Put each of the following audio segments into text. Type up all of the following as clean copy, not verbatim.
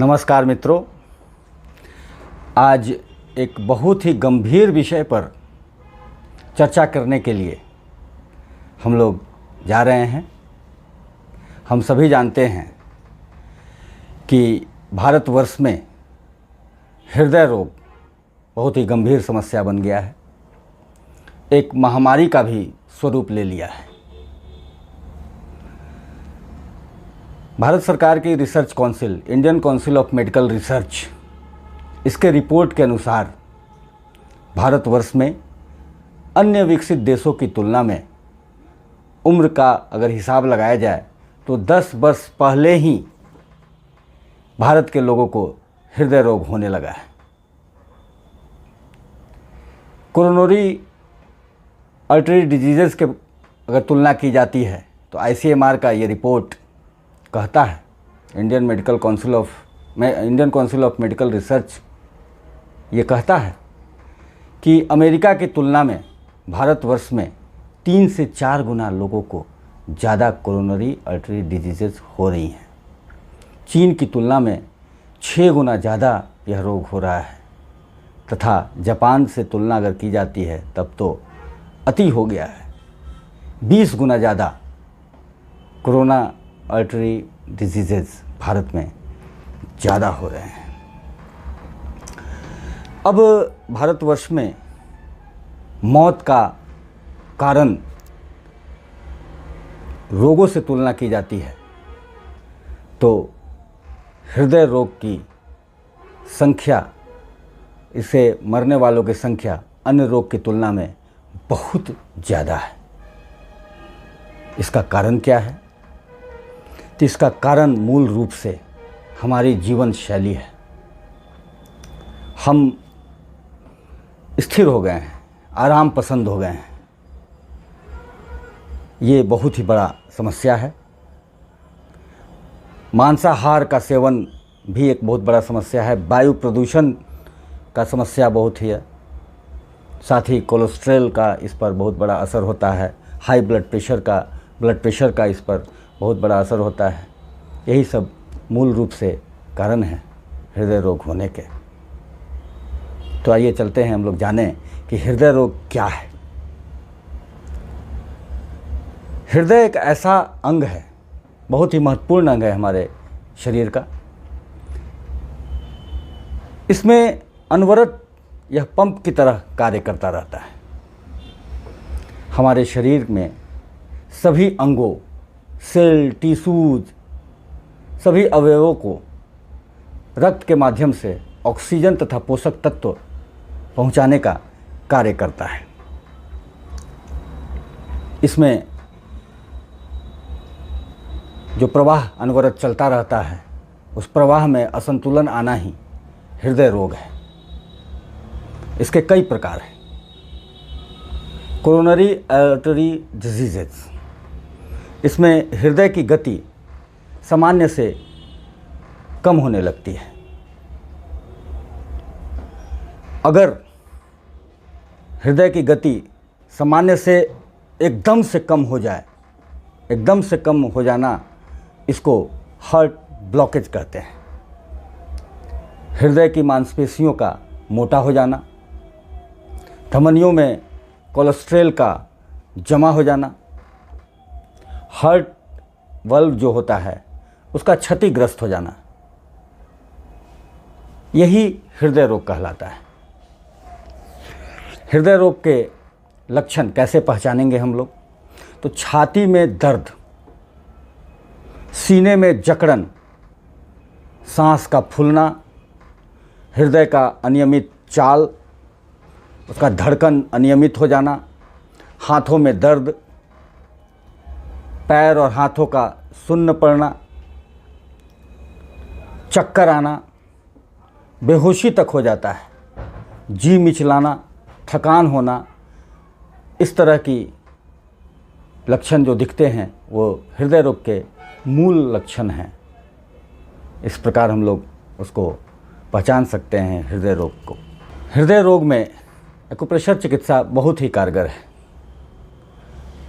नमस्कार मित्रों, आज एक बहुत ही गंभीर विषय पर चर्चा करने के लिए हम लोग जा रहे हैं। हम सभी जानते हैं कि भारतवर्ष में हृदय रोग बहुत ही गंभीर समस्या बन गया है, एक महामारी का भी स्वरूप ले लिया है। भारत सरकार की research council, Indian council of medical research, इसके रिपोर्ट के अनुसार भारतवर्ष में अन्य विकसित देशों की तुलना में उम्र का अगर हिसाब लगाया जाए तो 10 वर्ष पहले ही भारत के लोगों को हृदय रोग होने लगा है। कोरोनरी आर्टरी डिजीज़ के अगर तुलना की जाती है तो ICMR का ये रिपोर्ट कहता है, Indian council of medical research ये कहता है कि अमेरिका की तुलना में भारतवर्ष में 3 से 4 गुना लोगों को ज़्यादा कोरोनरी आर्टरी डिजीज़ हो रही हैं। चीन की तुलना में 6 गुना ज़्यादा यह रोग हो रहा है तथा जापान से तुलना अगर की जाती है तब तो अति हो गया है, 20 गुना ज़्यादा कोरोना आर्टरी डिजीज़ भारत में ज़्यादा हो रहे हैं। अब भारतवर्ष में मौत का कारण रोगों से तुलना की जाती है तो हृदय रोग की संख्या, इससे मरने वालों की संख्या अन्य रोग की तुलना में बहुत ज़्यादा है। इसका कारण क्या है? तो इसका कारण मूल रूप से हमारी जीवन शैली है। हम स्थिर हो गए हैं, आराम पसंद हो गए हैं। ये बहुत ही बड़ा समस्या है। मांसाहार का सेवन भी एक बहुत बड़ा समस्या है। वायु प्रदूषण का समस्या बहुत ही है। साथ ही कोलेस्ट्रॉल का इस पर बहुत बड़ा असर होता है। हाई ब्लड प्रेशर का इस पर बहुत बड़ा असर होता है। यही सब मूल रूप से कारण है हृदय रोग होने के। तो आइए चलते हैं, हम लोग जानें कि हृदय रोग क्या है। हृदय एक ऐसा अंग है, बहुत ही महत्वपूर्ण अंग है हमारे शरीर का। इसमें अनवरत यह पंप की तरह कार्य करता रहता है। हमारे शरीर में सभी अंगों, सेल, टिश्यूज, सभी अवयवों को रक्त के माध्यम से ऑक्सीजन तथा पोषक तत्व पहुंचाने का कार्य करता है। इसमें जो प्रवाह अनवरत चलता रहता है, उस प्रवाह में असंतुलन आना ही हृदय रोग है। इसके कई प्रकार हैं। कोरोनरी आर्टरी डिजीज़, इसमें हृदय की गति सामान्य से कम होने लगती है। अगर हृदय की गति सामान्य से एकदम से कम हो जाए, एकदम से कम हो जाना, इसको हार्ट ब्लॉकेज कहते हैं। हृदय की मांसपेशियों का मोटा हो जाना, धमनियों में कोलेस्ट्रॉल का जमा हो जाना, हार्ट वाल्व जो होता है उसका क्षतिग्रस्त हो जाना, यही हृदय रोग कहलाता है। हृदय रोग के लक्षण कैसे पहचानेंगे हम लोग? तो छाती में दर्द, सीने में जकड़न, सांस का फूलना, हृदय का अनियमित चाल, उसका धड़कन अनियमित हो जाना, हाथों में दर्द, पैर और हाथों का सुन्न पड़ना, चक्कर आना, बेहोशी तक हो जाता है, जी मिचलाना, थकान होना, इस तरह की लक्षण जो दिखते हैं वो हृदय रोग के मूल लक्षण हैं। इस प्रकार हम लोग उसको पहचान सकते हैं हृदय रोग को। हृदय रोग में एक्यूप्रेशर चिकित्सा बहुत ही कारगर है।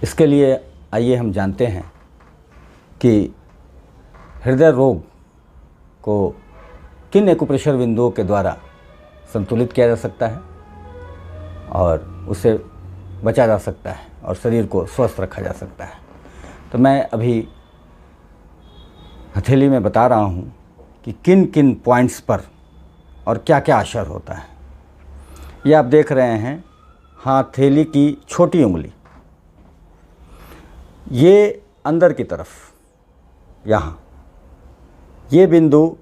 इसके लिए आइए हम जानते हैं कि हृदय रोग को किन एक्यूप्रेशर बिंदुओं के द्वारा संतुलित किया जा सकता है और उससे बचा जा सकता है और शरीर को स्वस्थ रखा जा सकता है। तो मैं अभी हथेली में बता रहा हूँ कि किन किन पॉइंट्स पर और क्या क्या असर होता है। ये आप देख रहे हैं हथेली की छोटी उंगली, ये अंदर की तरफ यहाँ ये बिंदु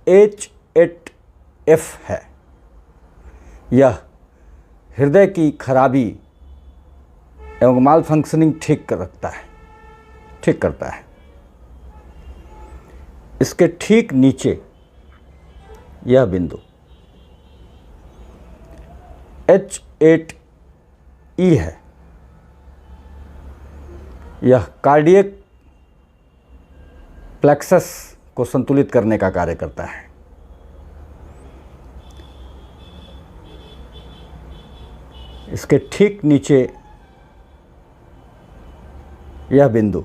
H8F है। यह हृदय की खराबी एवं माल फंक्शनिंग ठीक करता है। इसके ठीक नीचे यह बिंदु H8E है। यह कार्डियक प्लेक्सस को संतुलित करने का कार्य करता है। इसके ठीक नीचे यह बिंदु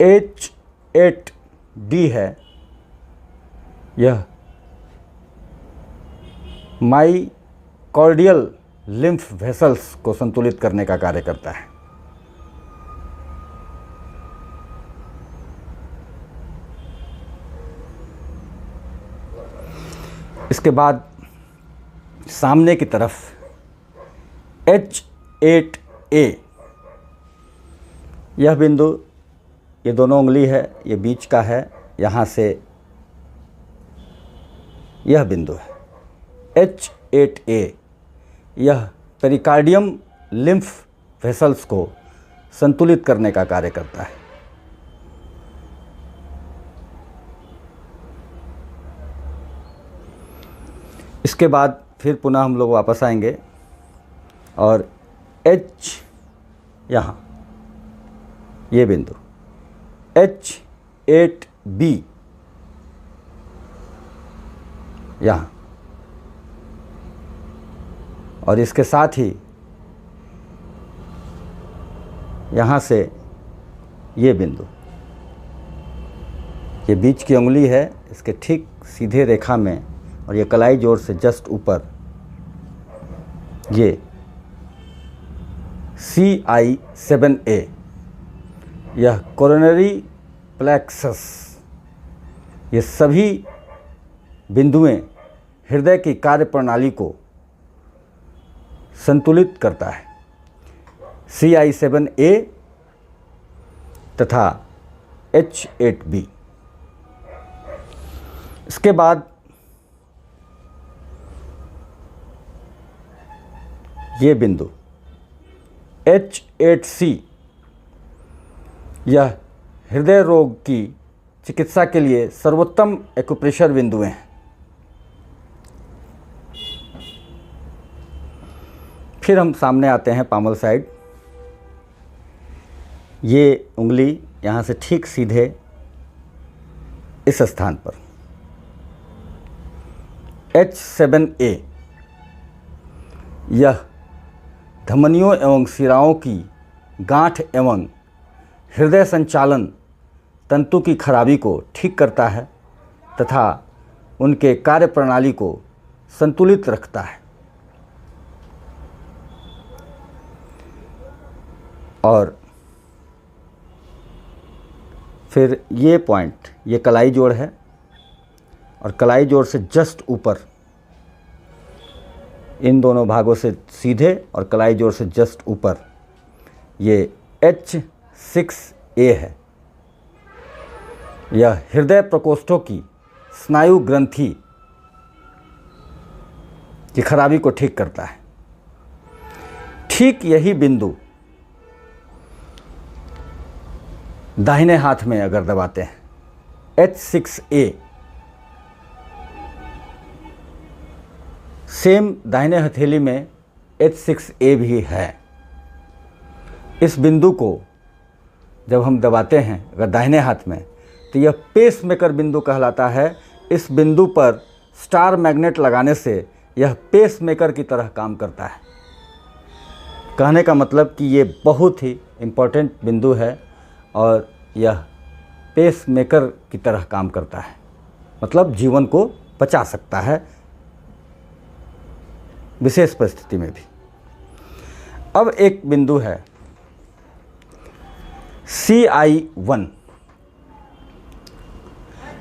H8D है। यह माइकॉर्डियल लिम्फ वेसल्स को संतुलित करने का कार्य करता है। इसके बाद सामने की तरफ H8A, यह बिंदु, ये दोनों उंगली है, ये बीच का है, यहाँ से यह बिंदु है H8A। यह पेरिकार्डियम लिम्फ वेसल्स को संतुलित करने का कार्य करता है। इसके बाद फिर पुनः हम लोग वापस आएंगे और H, यहाँ ये बिंदु H8B, यहाँ, और इसके साथ ही यहाँ से ये बिंदु, ये बीच की उंगली है, इसके ठीक सीधे रेखा में और ये कलाई जोड़ से जस्ट ऊपर ये CI7A, यह कोरोनरी प्लेक्सस, ये सभी बिंदुएं हृदय की कार्य प्रणाली को संतुलित करता है। CI7A तथा H8B। इसके बाद ये बिंदु H8C, यह हृदय रोग की चिकित्सा के लिए सर्वोत्तम एक्यूप्रेशर बिंदुएं हैं। फिर हम सामने आते हैं पामल साइड। ये उंगली यहाँ से ठीक सीधे इस स्थान पर H7A, यह धमनियों एवं शिराओं की गांठ एवं हृदय संचालन तंतु की खराबी को ठीक करता है तथा उनके कार्य प्रणाली को संतुलित रखता है। और फिर ये पॉइंट, ये कलाई जोड़ है और कलाई जोड़ से जस्ट ऊपर इन दोनों भागों से सीधे और कलाई जोड़ से जस्ट ऊपर ये H6A है। यह हृदय प्रकोष्ठों की स्नायु ग्रंथि की खराबी को ठीक करता है। ठीक यही बिंदु दाहिने हाथ में अगर दबाते हैं H6A, सेम दाहिने हथेली में H6A भी है। इस बिंदु को जब हम दबाते हैं अगर दाहिने हाथ में, तो यह पेस मेकर बिंदु कहलाता है। इस बिंदु पर स्टार मैग्नेट लगाने से यह पेस मेकर की तरह काम करता है। कहने का मतलब कि ये बहुत ही इम्पोर्टेंट बिंदु है और यह पेस मेकर की तरह काम करता है, मतलब जीवन को बचा सकता है विशेष परिस्थिति में भी। अब एक बिंदु है CI1।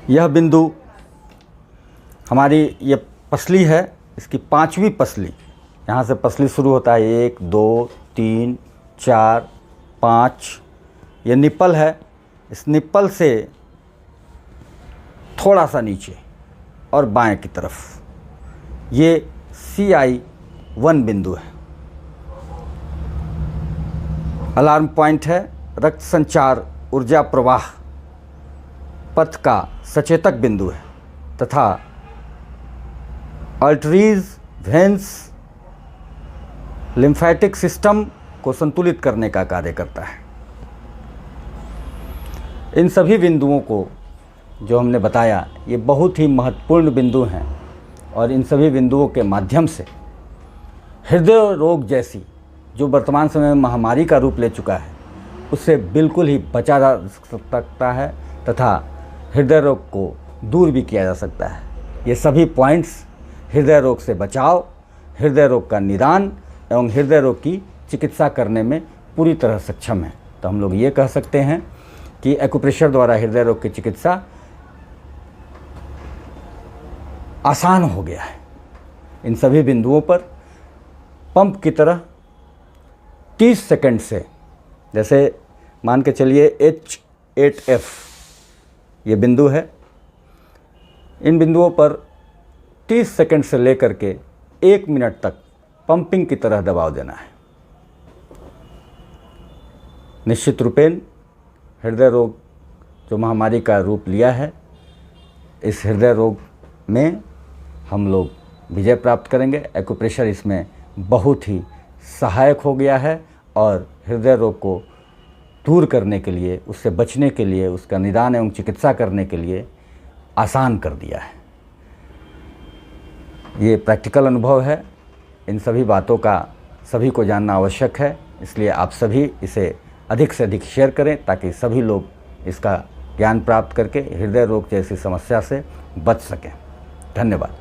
यह बिंदु हमारी ये पसली है, इसकी 5वीं पसली, यहाँ से पसली शुरू होता है, 1 2 3 4 5, ये निप्पल है। इस निप्पल से थोड़ा सा नीचे और बाएं की तरफ ये CI1 बिंदु है। अलार्म पॉइंट है, रक्त संचार ऊर्जा प्रवाह पथ का सचेतक बिंदु है तथा आर्टरीज, वेन्स, लिम्फेटिक सिस्टम को संतुलित करने का कार्य करता है। इन सभी बिंदुओं को जो हमने बताया ये बहुत ही महत्वपूर्ण बिंदु हैं और इन सभी बिंदुओं के माध्यम से हृदय रोग जैसी जो वर्तमान समय में महामारी का रूप ले चुका है उससे बिल्कुल ही बचा जा सकता है तथा हृदय रोग को दूर भी किया जा सकता है। ये सभी पॉइंट्स हृदय रोग से बचाव, हृदय रोग का निदान एवं हृदय रोग की चिकित्सा करने में पूरी तरह सक्षम है। तो हम लोग ये कह सकते हैं कि एक्यूप्रेशर द्वारा हृदय रोग की चिकित्सा आसान हो गया है। इन सभी बिंदुओं पर पंप की तरह 30 सेकंड से, जैसे मान के चलिए H8F ये बिंदु है, इन बिंदुओं पर 30 सेकंड से लेकर के 1 मिनट तक पंपिंग की तरह दबाव देना है। निश्चित रूपेण हृदय रोग जो महामारी का रूप लिया है, इस हृदय रोग में हम लोग विजय प्राप्त करेंगे। एक्यूप्रेशर इसमें बहुत ही सहायक हो गया है और हृदय रोग को दूर करने के लिए, उससे बचने के लिए, उसका निदान एवं चिकित्सा करने के लिए आसान कर दिया है। ये प्रैक्टिकल अनुभव है। इन सभी बातों का सभी को जानना आवश्यक है, इसलिए आप सभी इसे अधिक से अधिक शेयर करें ताकि सभी लोग इसका ज्ञान प्राप्त करके हृदय रोग जैसी समस्या से बच सकें। धन्यवाद।